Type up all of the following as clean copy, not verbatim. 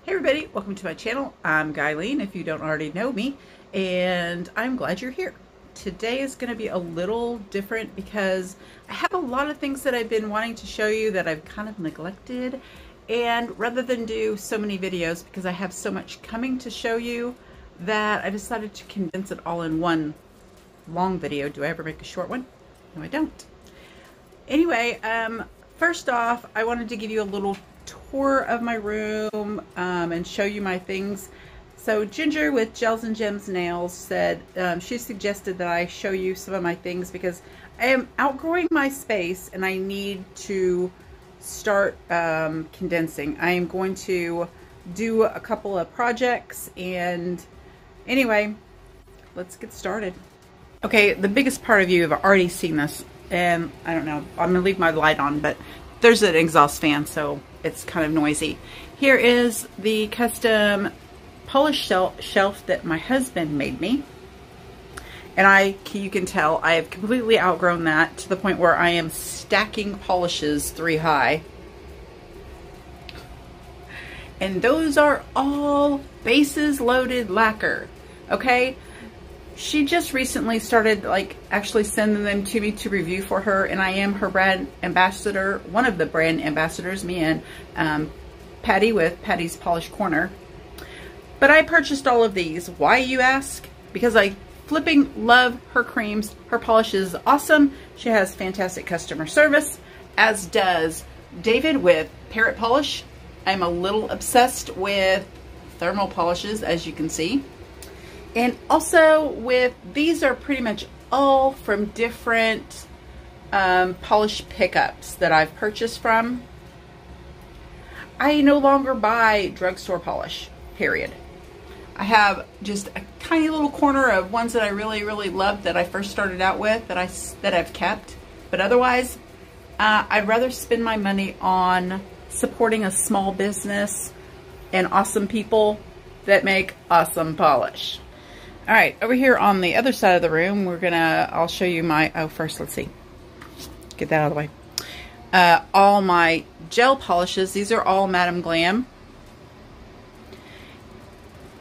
Hey everybody, welcome to my channel. I'm Guyleen, if you don't already know me, and I'm glad you're here. Today is going to be a little different because I have a lot of things that I've been wanting to show you that I've kind of neglected, and rather than do so many videos because I have so much coming to show you that I decided to condense it all in one long video. Do I ever make a short one? No, I don't. Anyway, first off, I wanted to give you a little tour of my room and show you my things. So Ginger with Gels and Gems Nails said she suggested that I show you some of my things because I am outgrowing my space and I need to start condensing. I am going to do a couple of projects, and anyway, let's get started. Okay, the biggest part of you have already seen this, and I don't know, I'm gonna leave my light on, but there's an exhaust fan, so it's kind of noisy. Here is the custom polish shelf that my husband made me. And you can tell I have completely outgrown that to the point where I am stacking polishes 3 high. And those are all Bases Loaded Lacquer, okay? She just recently started actually sending them to me to review for her, and I am her brand ambassador, one of the brand ambassadors, me and Patty with Patties Polished Corner. But I purchased all of these. Why, you ask? Because I flipping love her creams. Her polish is awesome. She has fantastic customer service, as does David with Parrot Polish. I'm a little obsessed with thermal polishes, as you can see. And also with, these are pretty much all from different polish pickups that I've purchased from. I no longer buy drugstore polish, period. I have just a tiny little corner of ones that I really, really loved that I first started out with that I've kept. But otherwise, I'd rather spend my money on supporting a small business and awesome people that make awesome polish. All right, over here on the other side of the room, I'll show you my, first let's see, get that out of the way. All my gel polishes, these are all Madam Glam.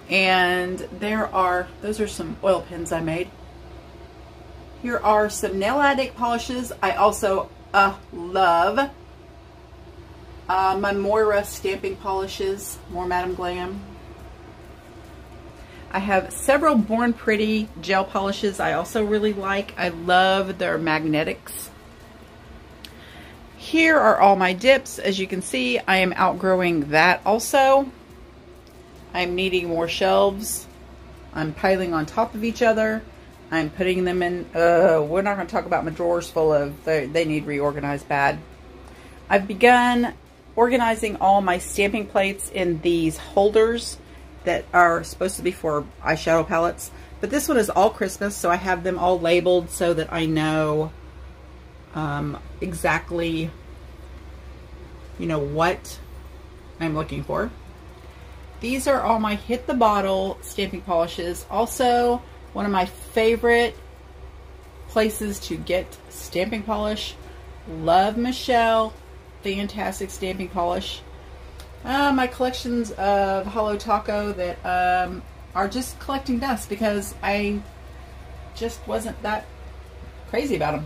And those are some oil pens I made. Here are some Nail Addict polishes I also love. My Moira stamping polishes, more Madam Glam. I have several Born Pretty gel polishes I also really like. I love their magnetics. Here are all my dips. As you can see, I am outgrowing that also. I'm needing more shelves. I'm piling on top of each other. I'm putting them in, we're not going to talk about my drawers full of, they need reorganized bad. I've begun organizing all my stamping plates in these holders that are supposed to be for eyeshadow palettes, but this one is all Christmas, so I have them all labeled so that I know exactly, you know, what I'm looking for. These are all my Hit the Bottle stamping polishes. Also, one of my favorite places to get stamping polish. Love Michelle, fantastic stamping polish. My collections of Hollow Taco that are just collecting dust because I just wasn't that crazy about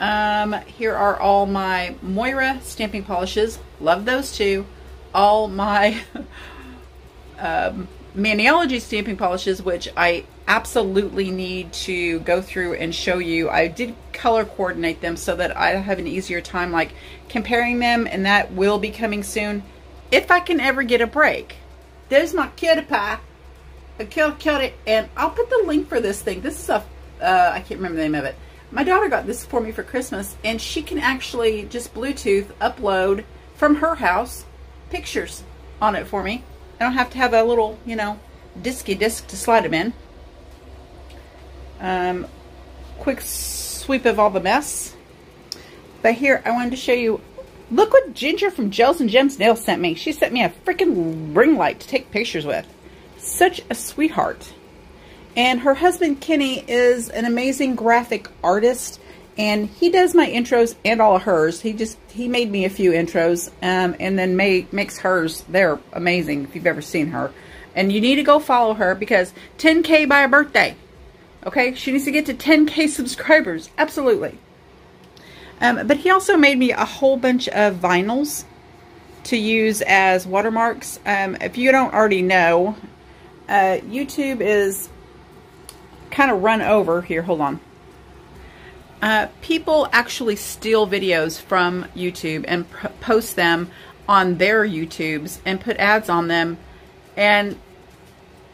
them. Here are all my Moira stamping polishes. Love those too. All my Maniology stamping polishes, which I absolutely need to go through and show you. I did color coordinate them so that I have an easier time comparing them, and that will be coming soon if I can ever get a break. There's my cutie pie, a cutie, and I'll put the link for this thing. This is a I can't remember the name of it. My daughter got this for me for Christmas, and she can actually just Bluetooth upload from her house pictures on it for me. I don't have to have a little, you know, disky disc to slide them in. Quick sweep of all the mess. But here, I wanted to show you, look what Ginger from Gels and Gems Nails sent me. She sent me a freaking ring light to take pictures with. Such a sweetheart. And her husband, Kenny, is an amazing graphic artist, And he does my intros and all of hers. He made me a few intros, and then makes hers. They're amazing if you've ever seen her. And you need to go follow her because 10K by her birthday. Okay, she needs to get to 10K subscribers. Absolutely. But he also made me a whole bunch of vinyls to use as watermarks. If you don't already know, YouTube is kind of run over. Here, hold on. People actually steal videos from YouTube and post them on their YouTubes and put ads on them and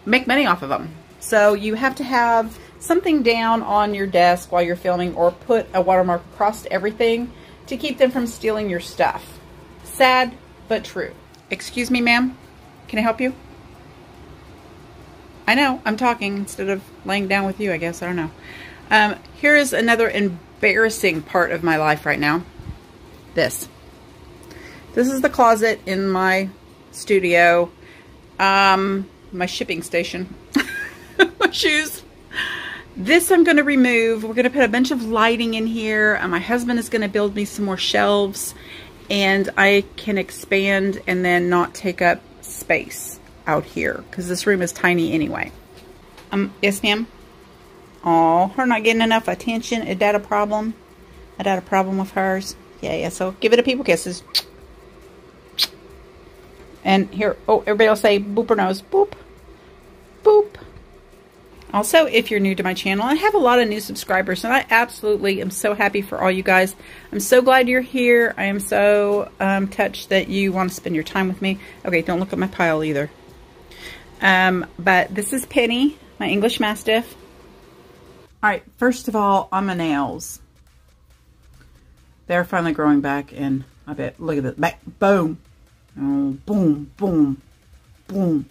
make money off of them. So you have to have something down on your desk while you're filming, or put a watermark across everything to keep them from stealing your stuff. Sad, but true. Excuse me, ma'am. Can I help you? I know, I'm talking instead of laying down with you, I guess. I don't know. Here is another embarrassing part of my life right now. This is the closet in my studio. My shipping station. My shoes. This I'm going to remove. We're going to put a bunch of lighting in here. My husband is going to build me some more shelves, and I can expand and then not take up space out here because this room is tiny anyway. Yes, ma'am. Oh, her not getting enough attention. Is that a problem? Is that a problem with hers? Yeah. So give it a people kisses. And here, oh, everybody will say boop or nose. Boop. Boop. Also, if you're new to my channel, I have a lot of new subscribers, and I absolutely am so happy for all you guys. I'm so glad you're here. I am so touched that you want to spend your time with me. Okay, don't look at my pile either. But this is Penny, my English Mastiff. All right, first of all, on my nails. They're finally growing back, and I bet, look at that, boom. Oh, boom, boom, boom.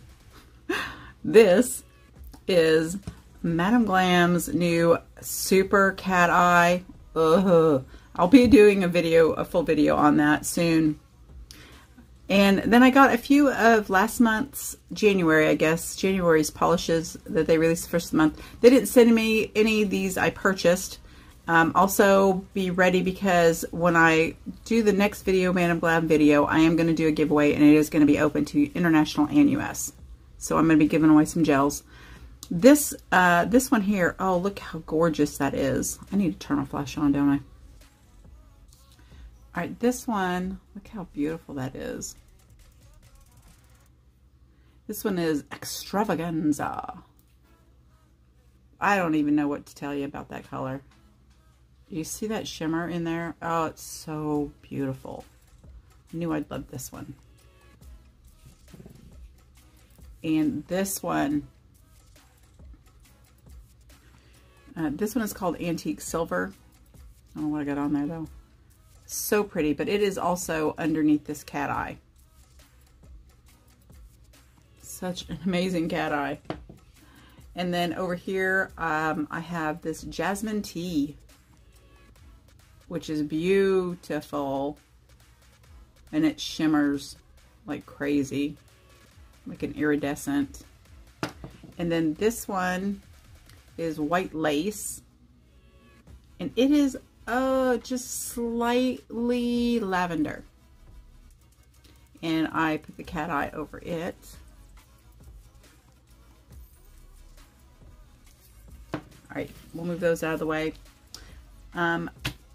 This is Madam Glam's new Super Cat Eye. I'll be doing a full video on that soon. And then I got a few of last month's January, I guess, January's polishes that they released the first month. They didn't send me any of these I purchased. Also be ready because when I do the next video, Madam Glam video, I am going to do a giveaway, and it is going to be open to international and US. So I'm going to be giving away some gels. This one here, oh, look how gorgeous that is. I need to turn my flash on, don't I? All right, this one, look how beautiful that is. This one is Extravaganza. I don't even know what to tell you about that color. You see that shimmer in there? Oh, it's so beautiful. I knew I'd love this one. And this one is called Antique Silver. I don't know what I got on there though. So pretty, but it is also underneath this cat eye. Such an amazing cat eye. And then over here, I have this Jasmine Tea, which is beautiful. And it shimmers like crazy, like an iridescent. And then this one is White Lace, and it is just slightly lavender, and I put the cat eye over it. All right, we'll move those out of the way.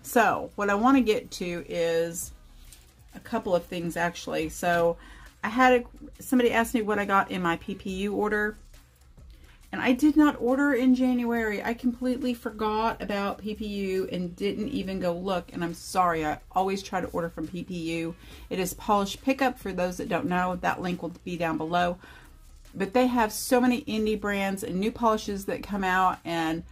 So what I want to get to is a couple of things actually. So I had somebody ask me what I got in my PPU order. And I did not order in January. I completely forgot about PPU and didn't even go look. And I'm sorry. I always try to order from PPU. It is Polished Pickup. For those that don't know, that link will be down below. But they have so many indie brands and new polishes that come out. And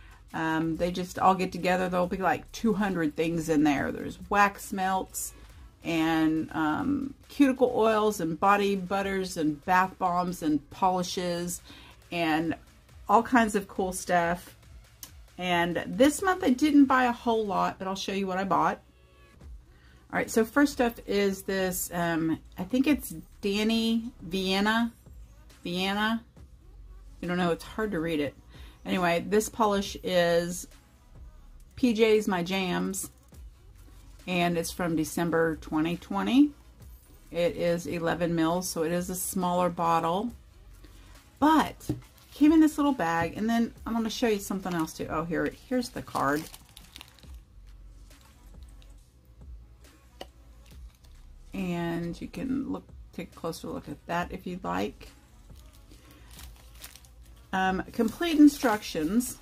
they just all get together. There'll be like 200 things in there. There's wax melts and cuticle oils and body butters and bath bombs and polishes and all kinds of cool stuff. And this month I didn't buy a whole lot, but I'll show you what I bought. All right, so first up is this, I think it's Danny Vienna. You don't know, it's hard to read it. Anyway, this polish is PJ's My Jams, and it's from December 2020. It is 11 mils, so it is a smaller bottle, but came in this little bag. And then I'm going to show you something else too. Oh, here's the card. And you can take a closer look at that if you'd like. Complete instructions,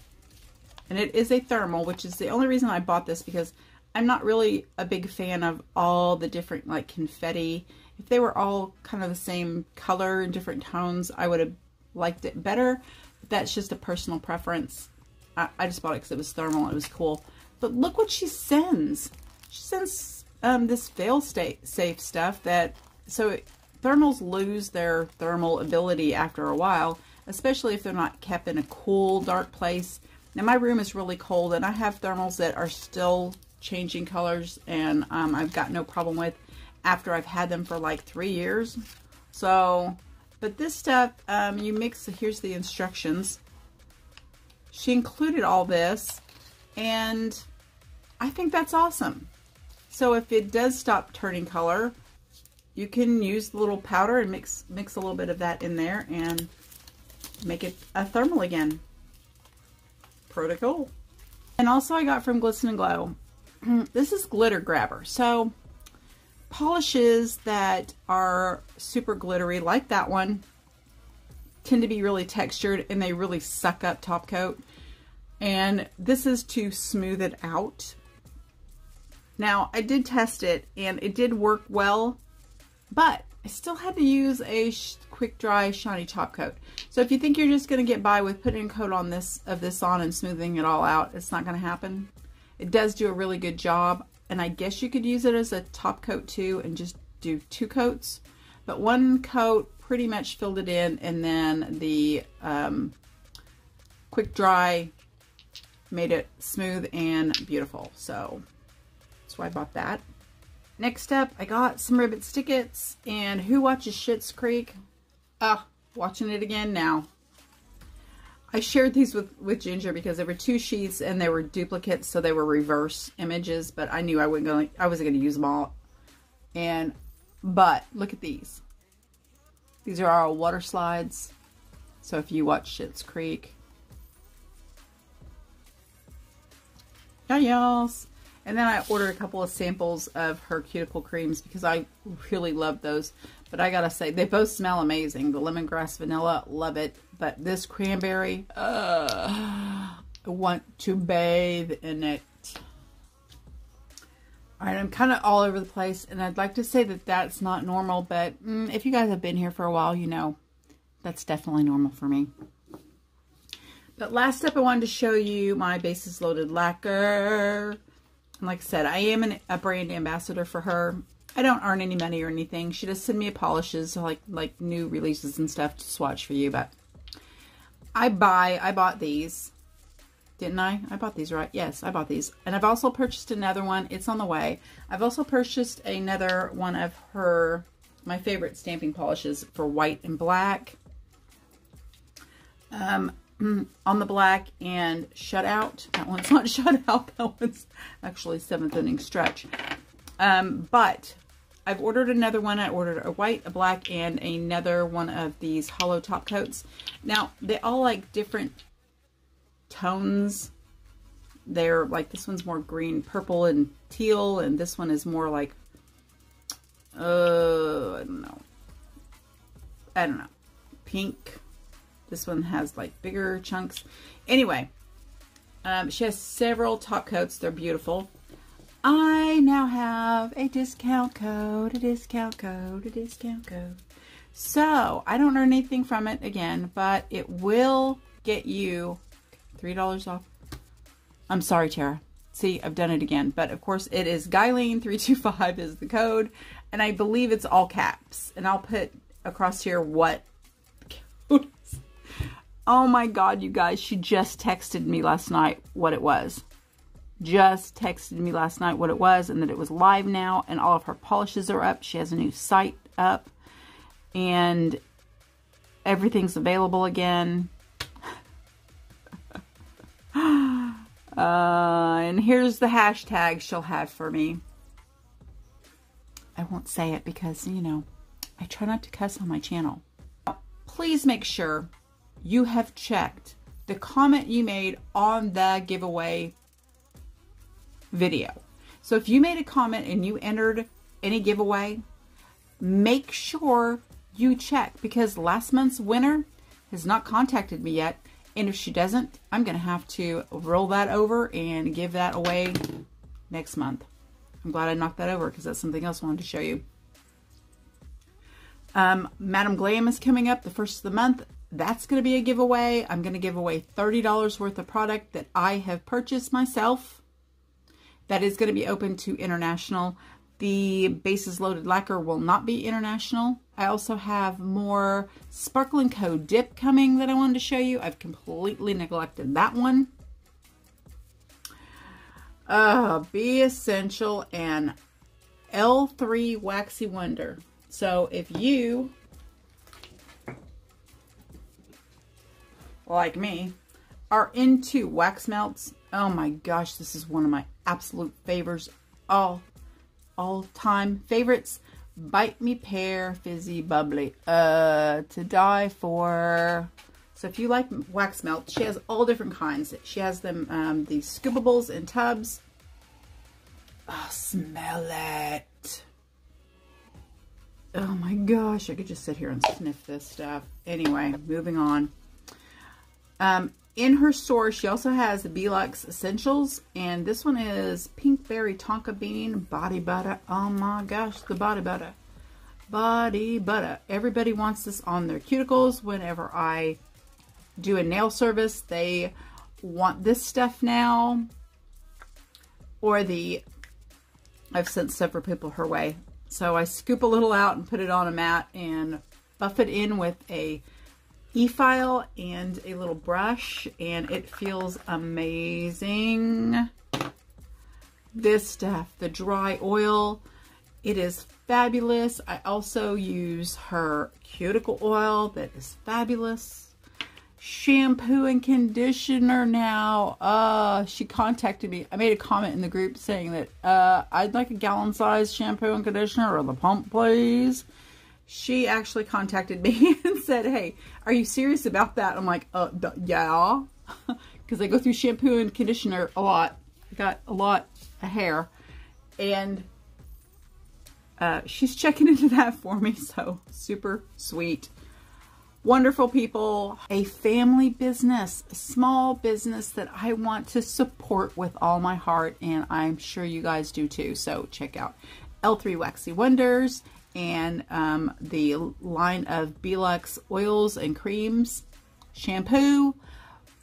and it is a thermal, which is the only reason I bought this, because I'm not really a big fan of all the different like confetti. If they were all kind of the same color and different tones, I would have liked it better. But that's just a personal preference. I just bought it because it was thermal. It was cool. But look what she sends. She sends this fail-safe stuff so thermals lose their thermal ability after a while, especially if they're not kept in a cool, dark place. Now my room is really cold, and I have thermals that are still changing colors, and I've got no problem with after I've had them for like 3 years. So, but this stuff, you mix, here's the instructions. She included all this, and I think that's awesome. So if it does stop turning color, you can use the little powder and mix a little bit of that in there and make it a thermal again. Pretty cool. And also I got from Glisten and Glow, this is glitter grabber. So polishes that are super glittery, like that one, tend to be really textured and they really suck up top coat. And this is to smooth it out. Now I did test it and it did work well, but I still had to use a quick dry shiny top coat. So if you think you're just going to get by with putting a coat on this on and smoothing it all out, it's not going to happen. It does do a really good job, and I guess you could use it as a top coat too and just do 2 coats. But 1 coat pretty much filled it in, and then the quick dry made it smooth and beautiful. So that's why I bought that. Next up, I got some Ribbit Stickets, and who watches Schitt's Creek? Watching it again now. I shared these with Ginger because there were 2 sheets and they were duplicates, so they were reverse images, but I knew I wasn't going to use them all. But look at these. These are our water slides. So if you watch Schitt's Creek. Yes. And then I ordered a couple of samples of her cuticle creams because I really love those. But I gotta say, they both smell amazing. The lemongrass vanilla, love it. But this cranberry, I want to bathe in it. Alright, I'm kind of all over the place. And I'd like to say that that's not normal. But if you guys have been here for a while, you know that's definitely normal for me. But last up, I wanted to show you my Bases Loaded Lacquer. Like I said, I am a brand ambassador for her. I don't earn any money or anything. She just send me polishes, so like new releases and stuff to swatch for you. But I bought these, didn't I? I bought these, right? Yes, I bought these. And I've also purchased another one. It's on the way. I've also purchased another one of my favorite stamping polishes for white and black. On the black and Shut Out. That one's not Shut Out. That one's actually 7th Inning Stretch. But I've ordered another one. I ordered a white, a black, and another one of these hollow top coats. Now, they all like different tones. They're like, this one's more green, purple, and teal, and this one is more like, I don't know, pink. This one has like bigger chunks. Anyway, she has several top coats. They're beautiful. I now have a discount code, a discount code, a discount code. So I don't earn anything from it again, but it will get you $3 off. I'm sorry, Tara. See, I've done it again. But of course it is Guyleen325 is the code. And I believe it's all caps. And I'll put across here what the code is. Oh my God, you guys, she just texted me last night what it was. Just texted me last night what it was, and that it was live now, and all of her polishes are up. She has a new site up, and everything's available again. I And here's the hashtag she'll have for me. I won't say it because, you know, I try not to cuss on my channel. Please make sure you have checked the comment you made on the giveaway video. So if you made a comment and you entered any giveaway, make sure you check, because last month's winner has not contacted me yet. And if she doesn't, I'm going to have to roll that over and give that away next month. I'm glad I knocked that over because that's something else I wanted to show you. Madam Glam is coming up the first of the month. That's going to be a giveaway. I'm going to give away $30 worth of product that I have purchased myself. That is going to be open to international. The Bases Loaded Lacquer will not be international. I also have more Sparkle & Co. dip coming that I wanted to show you. I've completely neglected that one. Be Essential and L3 Waxy Wonder. So if you, like me, are into wax melts, oh my gosh, this is one of my absolute favorites, all-time favorites. Bite Me Pear Fizzy Bubbly, to die for. So if you like wax melt, she has all different kinds. She has them, these scoopables in tubs. Oh, smell it. Oh my gosh, I could just sit here and sniff this stuff. Anyway, moving on. In her store, she also has the B-Lux Essentials, and this one is Pink Berry Tonka Bean Body Butter. Oh my gosh, the body butter. Body butter. Everybody wants this on their cuticles. Whenever I do a nail service, they want this stuff now. Or I've sent several people her way. So I scoop a little out and put it on a mat and buff it in with a e-file and a little brush, and it feels amazing. This stuff, the dry oil, it is fabulous. I also use her cuticle oil that is fabulous. Shampoo and conditioner now. She contacted me. I made a comment in the group saying that I'd like a gallon size shampoo and conditioner, or the pump please. She actually contacted me and said, hey, are you serious about that? I'm like, yeah. Because I go through shampoo and conditioner a lot. I got a lot of hair. And she's checking into that for me. So super sweet. Wonderful people. A family business. A small business that I want to support with all my heart. And I'm sure you guys do too. So check out L3 Waxy Wonders. And the line of B-Lux oils and creams, shampoo,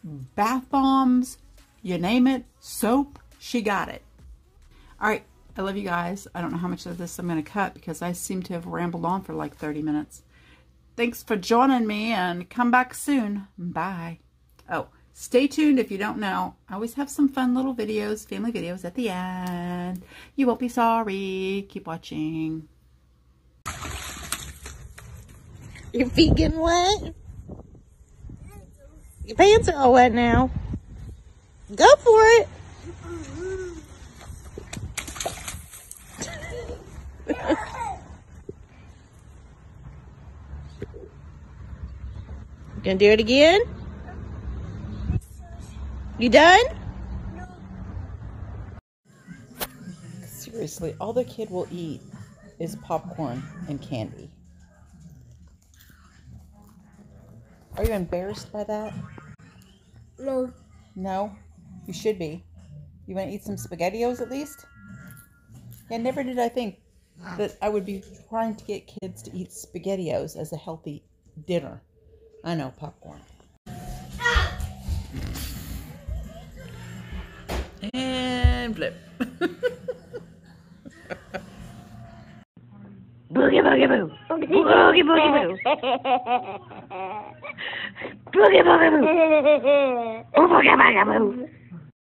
bath bombs, you name it, soap, she got it. All right, I love you guys. I don't know how much of this I'm going to cut because I seem to have rambled on for like 30 minutes. Thanks for joining me, and come back soon. Bye. Oh, stay tuned if you don't know. I always have some fun little videos, family videos at the end. You won't be sorry. Keep watching. Your feet getting wet? Your pants are all wet now. Go for it. Gonna do it again? You done? Seriously, all the kid will eat is popcorn and candy. Are you embarrassed by that? No. No? You should be. You want to eat some SpaghettiOs at least? Yeah, never did I think that I would be trying to get kids to eat SpaghettiOs as a healthy dinner. I know, popcorn. And flip. Boogie boogie boo. Boogie boogie boo. Boogie boogie boo. Boogie boogie boo.